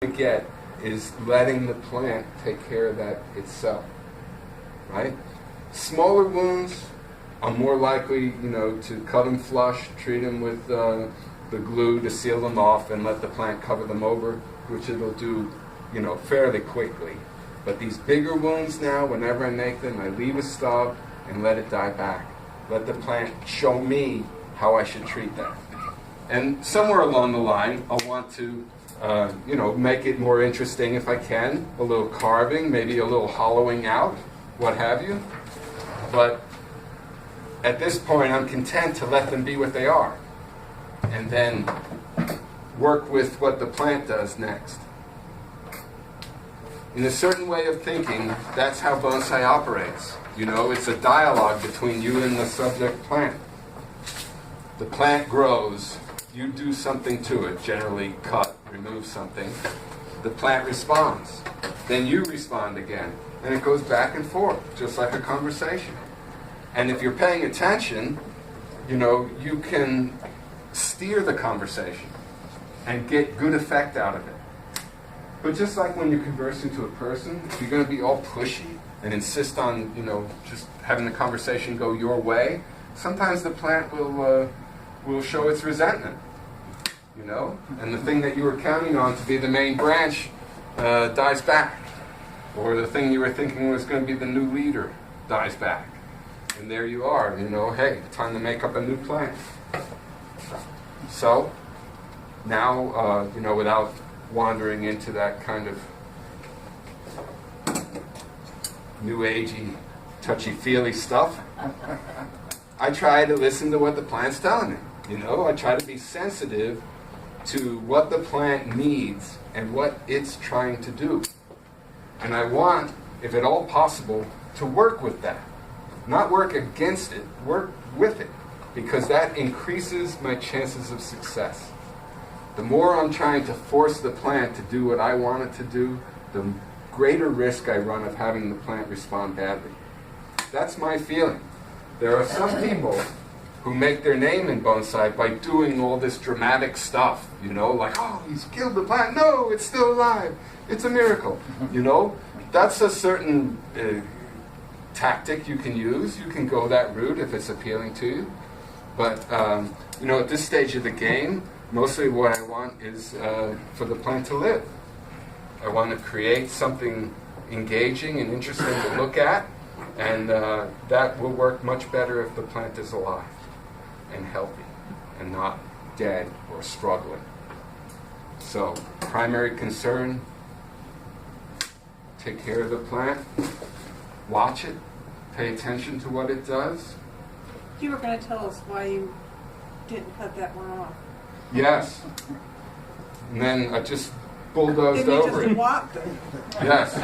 get is letting the plant take care of that itself, right? Smaller wounds are more likely, to cut them flush, treat them with the glue to seal them off, and let the plant cover them over, which it'll do, fairly quickly. But these bigger wounds now, whenever I make them, I leave a stub and let it die back. Let the plant show me how I should treat them. And somewhere along the line, I'll want to, make it more interesting if I can. A little carving, maybe a little hollowing out, what have you. But at this point, I'm content to let them be what they are. And then work with what the plant does next. In a certain way of thinking, that's how bonsai operates. It's a dialogue between you and the subject plant. The plant grows, you do something to it, generally cut, remove something. The plant responds. Then you respond again. And it goes back and forth, just like a conversation. And if you're paying attention, you can steer the conversation and get good effect out of it. But just like when you're conversing to a person, if you're going to be all pushy and insist on, just having the conversation go your way, sometimes the plant will show its resentment, and the thing that you were counting on to be the main branch dies back. Or the thing you were thinking was going to be the new leader dies back. And there you are, hey, time to make up a new plant. So, now, without wandering into that kind of new agey, touchy-feely stuff, I try to listen to what the plant's telling me. I try to be sensitive to what the plant needs and what it's trying to do. And I want, if at all possible, to work with that. Not work against it, work with it. Because that increases my chances of success. The more I'm trying to force the plant to do what I want it to do, the greater risk I run of having the plant respond badly. That's my feeling. There are some people who make their name in bonsai by doing all this dramatic stuff, like, oh, he's killed the plant. No, it's still alive. It's a miracle. That's a certain tactic you can use. You can go that route if it's appealing to you. But, at this stage of the game, mostly what I want is for the plant to live. I want to create something engaging and interesting to look at, and that will work much better if the plant is alive and healthy and not dead or struggling. So, primary concern, take care of the plant, watch it, pay attention to what it does. You were going to tell us why you didn't cut that one off. Yes. And then I just bulldozed over it. Didn't you just walk? Yes.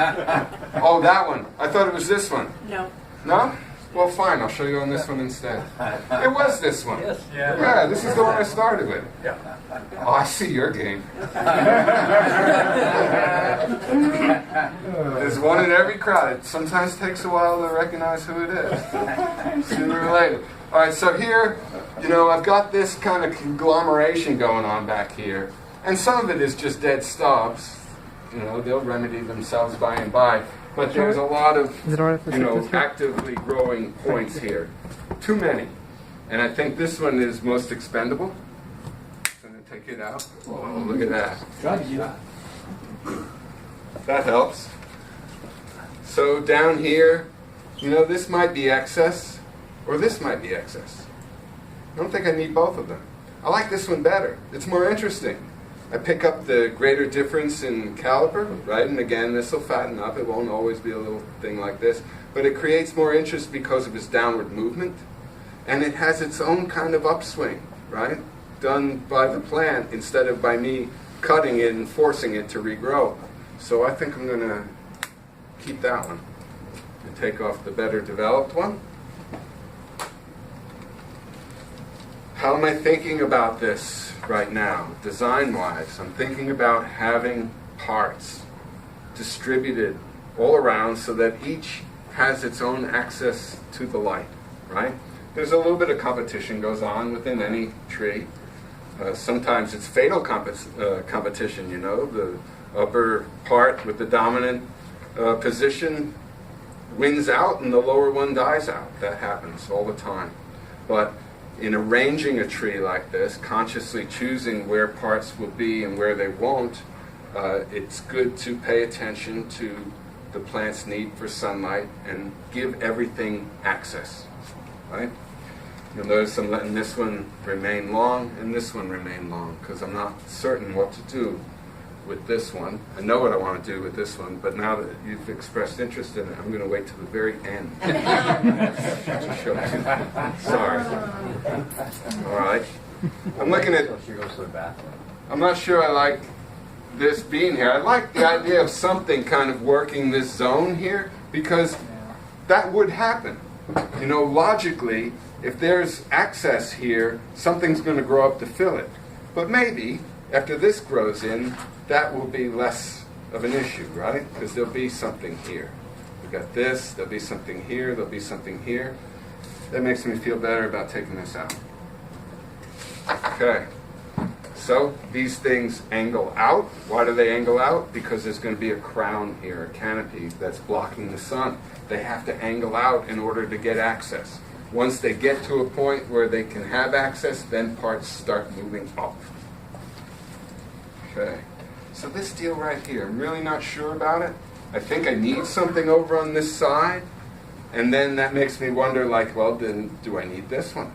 Oh, that one. I thought it was this one. No. No? Well, fine. I'll show you on this one instead. It was this one. Yes. Yeah, this is the one I started with. Yeah. Oh, I see your game. There's one in every crowd. It sometimes takes a while to recognize who it is. Sooner or later. All right, so here, I've got this kind of conglomeration going on back here. And some of it is just dead stubs. They'll remedy themselves by and by. But there's a lot of, actively growing points here. Too many. And I think this one is most expendable. I'm going to take it out. Oh, look at that. That helps. So down here, this might be excess, or this might be excess. I don't think I need both of them. I like this one better. It's more interesting. I pick up the greater difference in caliper, right? And again, this will fatten up. It won't always be a little thing like this. But it creates more interest because of its downward movement. And it has its own kind of upswing, right? Done by the plant instead of by me cutting it and forcing it to regrow. So I think I'm going to keep that one and take off the better developed one. How am I thinking about this right now, design-wise? I'm thinking about having parts distributed all around so that each has its own access to the light, right? There's a little bit of competition goes on within any tree. Sometimes it's fatal competition, upper part with the dominant position wins out and the lower one dies out. That happens all the time. But in arranging a tree like this, consciously choosing where parts will be and where they won't, it's good to pay attention to the plant's need for sunlight and give everything access, right? You'll notice I'm letting this one remain long and this one remain long because I'm not certain what to do with this one. I know what I want to do with this one, but now that you've expressed interest in it, I'm going to wait till the very end to show you. Sorry. All right. I'm looking at... She goes to the bathroom. I'm not sure I like this being here. I like the idea of something kind of working this zone here because that would happen. You know, logically, if there's access here, something's going to grow up to fill it. But maybe, after this grows in, that will be less of an issue, right? Because there'll be something here. We've got this, there'll be something here, there'll be something here. That makes me feel better about taking this out. Okay. So these things angle out. Why do they angle out? Because there's going to be a crown here, a canopy that's blocking the sun. They have to angle out in order to get access. Once they get to a point where they can have access, then parts start moving up. Okay. So this deal right here, I'm really not sure about it. I think I need something over on this side. And then that makes me wonder, like, well, then do I need this one?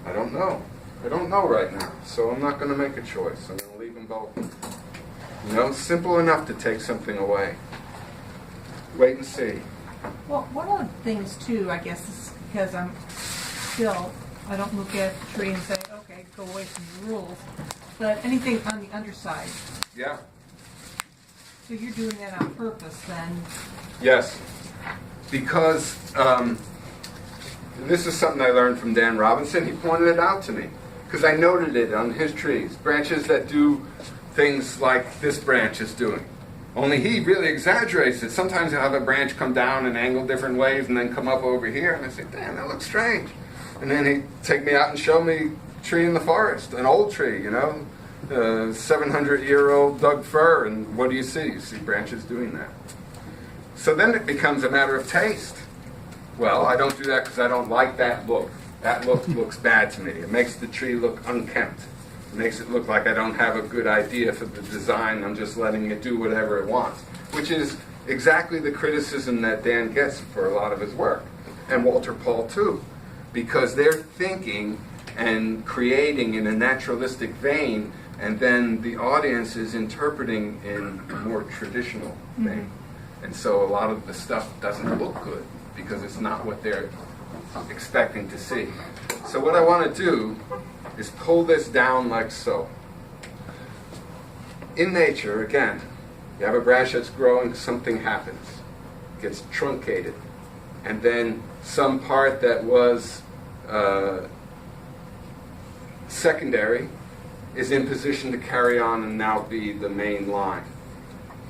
I don't know. I don't know right now. So I'm not going to make a choice. I'm going to leave them both. You know, simple enough to take something away. Wait and see. Well, one of the things, too, I guess, is because I don't look at the tree and say, okay, go away from the rules. But anything on the underside. Yeah. So you're doing that on purpose, then? Yes. Because this is something I learned from Dan Robinson. He pointed it out to me. Because I noted it on his trees. Branches that do things like this branch is doing. Only he really exaggerates it. Sometimes he'll have a branch come down and angle different ways and then come up over here. And I say, damn, that looks strange. And then he'd take me out and show me a tree in the forest, an old tree, you know, 700-year-old Doug fir. And what do you see? You see branches doing that. So then it becomes a matter of taste. Well, I don't do that because I don't like that look. That look looks bad to me. It makes the tree look unkempt. It makes it look like I don't have a good idea for the design. I'm just letting it do whatever it wants, which is exactly the criticism that Dan gets for a lot of his work, and Walter Paul too, because they're thinking and creating in a naturalistic vein, and then the audience is interpreting in a more traditional vein. And so a lot of the stuff doesn't look good because it's not what they're expecting to see. So what I want to do is pull this down like so. In nature, again, you have a branch that's growing, something happens. It gets truncated. And then some part that was secondary is in position to carry on and now be the main line.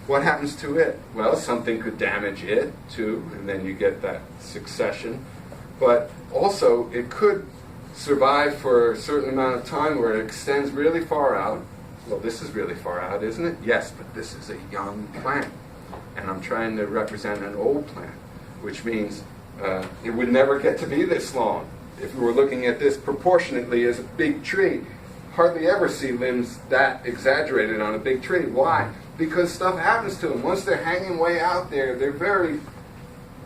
What happens to it? Well, something could damage it too, and then you get that succession. But also, it could survive for a certain amount of time where it extends really far out. Well, this is really far out, isn't it? Yes, but this is a young plant. And I'm trying to represent an old plant, which means it would never get to be this long. If we were looking at this proportionately as a big tree, hardly ever see limbs that exaggerated on a big tree. Why? Because stuff happens to them. Once they're hanging way out there, they're very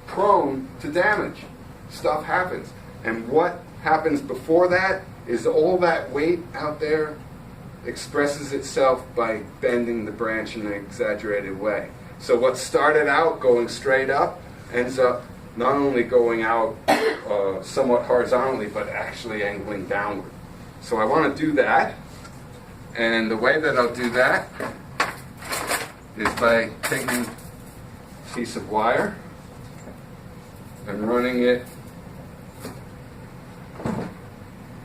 prone to damage. Stuff happens. And what happens before that is all that weight out there expresses itself by bending the branch in an exaggerated way. So what started out going straight up ends up not only going out somewhat horizontally, but actually angling downward. So I want to do that. And the way that I'll do that is by taking a piece of wire and running it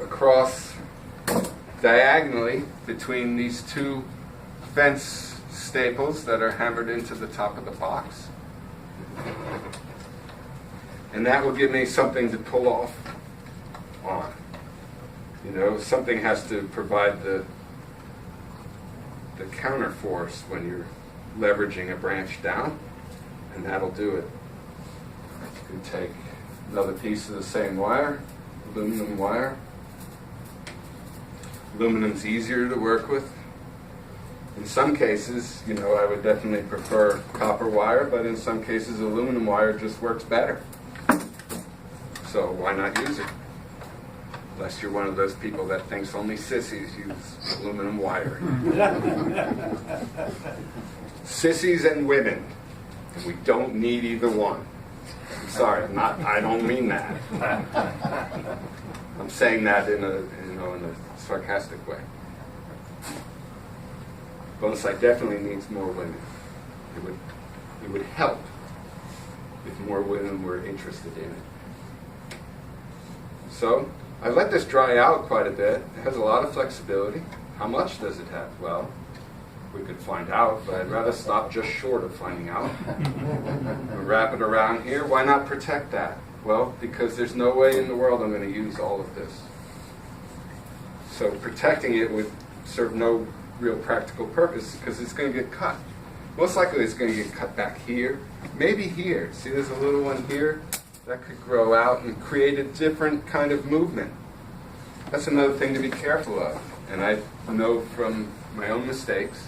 across diagonally between these two fence staples that are hammered into the top of the box. And that will give me something to pull off on. You know, something has to provide the counter force when you're leveraging a branch down, and that'll do it. You can take another piece of the same wire, aluminum wire. Aluminum's easier to work with. In some cases, you know, I would definitely prefer copper wire, but in some cases aluminum wire just works better. So why not use it? Unless you're one of those people that thinks only sissies use aluminum wire. Sissies and women. And we don't need either one. I'm sorry, I don't mean that. I'm saying that in a sarcastic way. Bonsai definitely needs more women. It would help if more women were interested in it. So, I let this dry out quite a bit. It has a lot of flexibility. How much does it have? Well, we could find out, but I'd rather stop just short of finding out. We wrap it around here. Why not protect that? Well, because there's no way in the world I'm going to use all of this. So protecting it would serve no real practical purpose because it's going to get cut. Most likely it's going to get cut back here, maybe here. See, there's a little one here that could grow out and create a different kind of movement. That's another thing to be careful of. And I know from my own mistakes,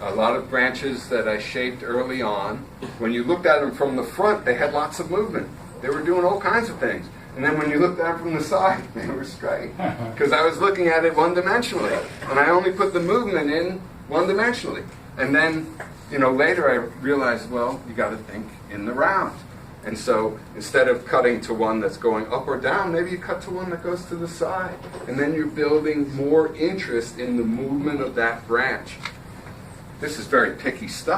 a lot of branches that I shaped early on, when you looked at them from the front, they had lots of movement. They were doing all kinds of things. And then when you looked at them from the side, they were straight. Because I was looking at it one-dimensionally. And I only put the movement in one-dimensionally. And then, you know, later I realized, well, you got to think in the round. And so instead of cutting to one that's going up or down, maybe you cut to one that goes to the side. And then you're building more interest in the movement of that branch. This is very picky stuff.